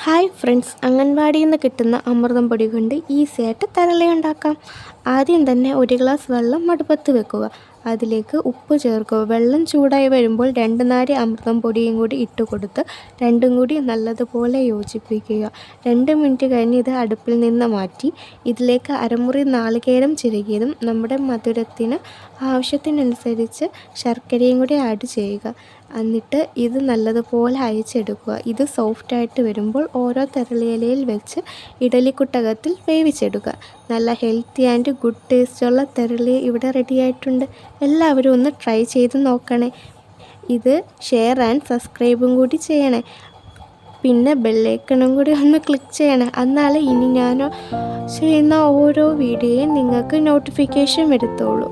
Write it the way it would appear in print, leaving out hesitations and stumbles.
Hi friends, അംഗൻവാടിയിൽ നിന്ന് കിട്ടുന്ന അമൃതം പൊടി കൊണ്ട് ഈസിയായിട്ട് തരള ഉണ്ടാക്കാം. ആദ്യം തന്നെ ഒരു ഗ്ലാസ് വെള്ളം അടുപ്പത്ത് വെക്കുക. അതിലേക്ക് ഉപ്പ് ചേർക്കുക. വെള്ളം ചൂടായി വരുമ്പോൾ 2 നാഴി അമൃതം പൊടിയും കൂടി ഇട്ട് കൊടുത്ത് രണ്ടും കൂടി നല്ലതുപോലെ യോജിപ്പിക്കുക. 2 മിനിറ്റ് കഴിഞ്ഞ് ഇത് അടുപ്പിൽ നിന്ന് മാറ്റി ഇതിലേക്ക് അരമുറി നാളികേരം ചിരകിയതും നമ്മുടെ മധുരത്തിന് ആവശ്യത്തിനനുസരിച്ച് ശർക്കരയും കൂടി ആഡ് ചെയ്യുക. എന്നിട്ട് ഇത് നല്ലതുപോലെ അയച്ചെടുക്കുക. ഇത് സോഫ്റ്റായിട്ട് വരുമ്പോൾ ഓരോ തെരളിയിലയിൽ വെച്ച് ഇഡലിക്കുട്ടകത്തിൽ വേവിച്ചെടുക്കുക. നല്ല ഹെൽത്തി ആൻഡ് ഗുഡ് ടേസ്റ്റുള്ള തെരളി ഇവിടെ റെഡിയായിട്ടുണ്ട്. എല്ലാവരും ഒന്ന് ട്രൈ ചെയ്ത് നോക്കണേ. ഇത് ഷെയർ ആൻഡ് സബ്സ്ക്രൈബും കൂടി ചെയ്യണേ. പിന്നെ ബെല്ലൈക്കണും കൂടി ഒന്ന് ക്ലിക്ക് ചെയ്യണേ. എന്നാലേ ഇനി ഞാൻ ചെയ്യുന്ന ഓരോ വീഡിയോയും നിങ്ങൾക്ക് നോട്ടിഫിക്കേഷൻ വരത്തുള്ളൂ.